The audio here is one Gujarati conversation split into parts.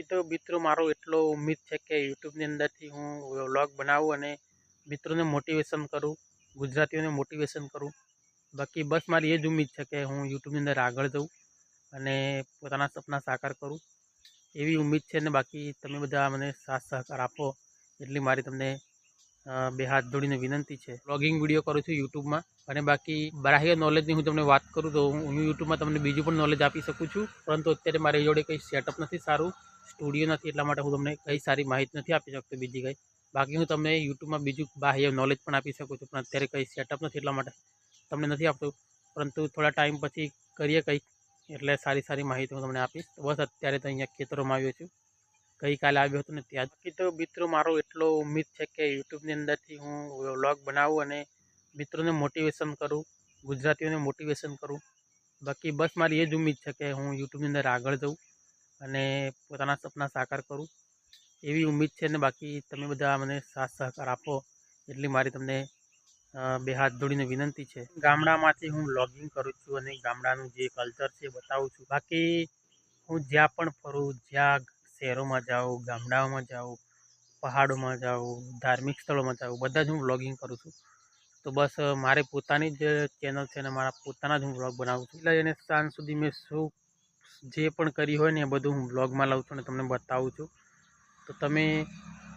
બાકી તો મિત્રો મારો એટલો ઉમ્મીદ છે કે યુટ્યુબની અંદરથી હું વ્લોગ બનાવું અને મિત્રોને મોટિવેશન કરું, ગુજરાતીઓને મોટિવેશન કરું. બાકી બસ મારી એ જ ઉમ્મીદ છે કે હું યુટ્યુબની અંદર આગળ જઉં અને પોતાના સપના સાકાર કરું એવી ઉમ્મીદ છે. ને બાકી તમે બધા મને સાથ સહકાર આપો એટલી મારી તમને બે હાથ જોડીને વિનંતી છે. વ્લોગિંગ વિડીયો કરું છું યુટ્યુબમાં અને બાકી બાહ્ય નોલેજની હું તમને વાત કરું તો હું યુટ્યુબમાં તમને બીજું પણ નોલેજ આપી શકું છું, પરંતુ અત્યારે મારી જોડે કંઈ સેટઅપ નથી, સારું સ્ટુડિયો નથી, એટલા માટે હું તમને કંઈ સારી માહિતી નથી આપી શકતો બીજી કંઈ. બાકી હું તમને યુટ્યુબમાં બીજું બાહ્ય નોલેજ પણ આપી શકું છું, પણ અત્યારે કંઈ સેટઅપ નથી એટલા માટે તમને નથી આપતું, પરંતુ થોડા ટાઈમ પછી કરીએ કંઈક એટલે સારી માહિતી હું તમને આપીશ. બસ અત્યારે તો અહીંયા ખેતરોમાં આવ્યો છું, ગઈકાલે આવ્યો હતો ને ત્યાં જ. બાકી તો મિત્રો મારો એટલો ઉમ્મીદ છે કે યુટ્યુબની અંદરથી હું વ્લોગ બનાવું અને મિત્રોને મોટિવેશન કરું, ગુજરાતીઓને મોટિવેશન કરું. બાકી બસ મારી એ જ ઉમ્મીદ છે કે હું યુટ્યુબની અંદર આગળ જઉં અને પોતાના સપના સાકાર કરું એવી ઉમ્મીદ છે. ને બાકી તમે બધા મને સાથ સહકાર આપો એટલી મારી તમને બે હાથ જોડીને વિનંતી છે. ગામડામાંથી હું વ્લોગિંગ કરું છું અને ગામડાનું જે કલ્ચર છે એ બતાવું છું. બાકી હું જ્યાં પણ ફરું, જ્યાં શહેરોમાં જાઉં, ગામડાઓમાં જાઉં, પહાડોમાં જાઉં, ધાર્મિક સ્થળોમાં જાઉં, બધા જ હું વ્લોગિંગ કરું છું. તો બસ મારે પોતાની જ ચેનલ છે અને મારા પોતાના જ હું વ્લોગ બનાવું છું. એટલે એને સાંજ સુધી મેં શું જે પણ કરી હોય ને એ બધું હું વ્લોગમાં લાવું છું અને તમને બતાવું છું. તો તમે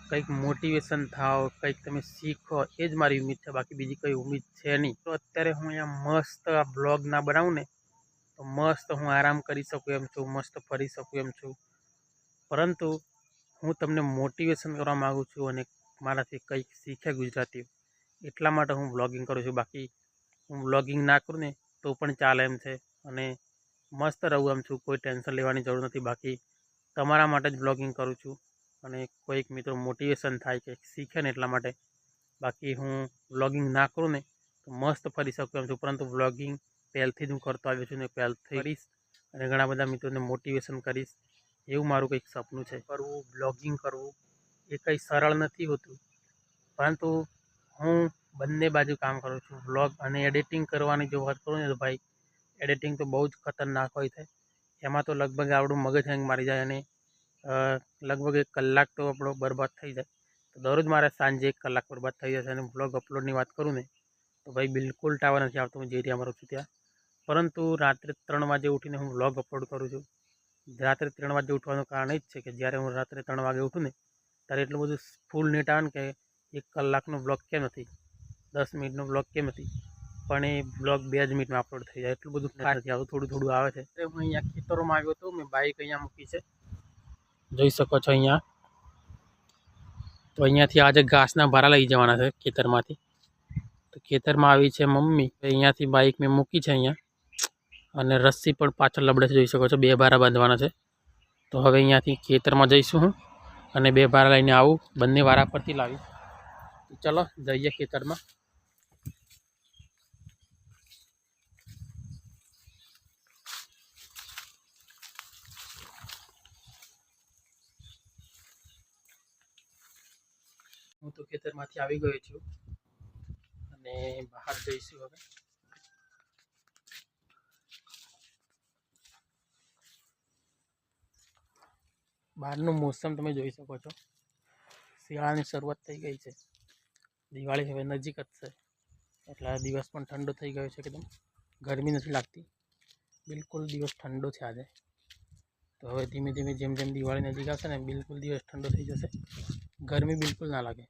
કંઈક મોટિવેશન થાઓ, કંઈક તમે શીખો, એ જ મારી ઉમ્મીદ છે. બાકી બીજી કોઈ ઉમ્મીદ છે નહીં. તો અત્યારે હું અહીંયા મસ્ત આ બ્લોગ ના બનાવું ને તો મસ્ત હું આરામ કરી શકું એમ છું, મસ્ત ફરી શકું એમ છું, પરંતુ હું તમને મોટિવેશન કરવા માગું છું અને મારાથી કંઈક શીખે ગુજરાતીઓ એટલા માટે હું વ્લોગિંગ કરું છું. બાકી હું વ્લોગિંગ ના કરું ને તો પણ ચાલે એમ છે અને મસ્ત રહું એમ છું, કોઈ ટેન્શન લેવાની જરૂર નથી. બાકી તમારા માટે જ વ્લોગિંગ કરું છું અને કોઈક મિત્રો મોટિવેશન થાય કે શીખે ને એટલા માટે. બાકી હું વ્લોગિંગ ના કરું ને તો મસ્ત ફરી શકું એમ છું, પરંતુ વ્લોગિંગ પહેલથી જ હું કરતો આવ્યો છું ને પહેલથી કરીશ અને ઘણા બધા મિત્રોને મોટિવેશન કરીશ એવું મારું કંઈક સપનું છે. કરવું વ્લોગિંગ કરવું એ કંઈ સરળ નથી હોતું, પરંતુ હું બંને બાજુ કામ કરું છું. વ્લોગ અને એડિટિંગ કરવાની જો વાત કરું ને તો ભાઈ એડિટિંગ તો બહુ જ ખતરનાક હોય છે. એમાં તો લગભગ આપણું મગજ હેંગ મારી જાય અને લગભગ 1 કલાક તો આપણો બરબાદ થઈ જાય. તો દરરોજ મારે સાંજે 1 કલાક બરબાદ થઈ જશે. અને વ્લોગ અપલોડની વાત કરું ને તો ભાઈ બિલકુલ ટાવર નથી આવતો હું જે એરિયામાં રહું છું ત્યાં, પરંતુ રાત્રે 3 વાગે ઉઠીને હું વ્લોગ અપલોડ કરું છું. રાત્રે 3 વાગે ઉઠવાનું કારણ એ જ છે કે જ્યારે હું રાત્રે 3 વાગે ઉઠું ને ત્યારે એટલું બધું ફૂલ નેટ આવે ને કે 1 કલાકનો બ્લોગ કેમ નથી, 10 મિનિટનો બ્લોગ કેમ નથી, પણ એ બ્લોગ 2 જ મિનિટમાં અપલોડ થઈ જાય. એટલું બધું નથી આવતું, થોડું આવે છે. હું અહીંયા ખેતરોમાં આવ્યો હતો, મેં બાઇક અહીંયા મૂકી છે, જોઈ શકો છો અહીંયા. તો અહીંયાથી આજે ઘાસના ભારા લઈ જવાના છે ખેતરમાંથી. તો ખેતરમાં આવી છે મમ્મી, અહીંયાથી બાઇક મેં મૂકી છે અહીંયા અને રસ્સી પણ પાછળ લબડે છે, જોઈ શકો છો. 2 ભારા બાંધવાના છે. તો હવે અહીંયાથી ખેતરમાં જઈશું હું અને 2 ભારા લઈને આવું, બંને વારા પરથી લાવી. ચલો જઈએ ખેતરમાં. હું તો ખેતરમાંથી આવી ગયો છું અને બહાર જઈશું હવે. બહારનું મોસમ તમે જોઈ શકો છો. શિયાળાની શરૂઆત થઈ ગઈ છે, દિવાળી હવે નજીક જ છે, એટલે આ દિવસ પણ ઠંડો થઈ ગયો છે. એકદમ ગરમી નથી લાગતી, બિલકુલ દિવસ ઠંડો છે આજે. તો હવે ધીમે ધીમે જેમ દિવાળી નજીક આવશે ને બિલકુલ દિવસ ઠંડો થઈ જશે, ગરમી બિલકુલ ના લાગે.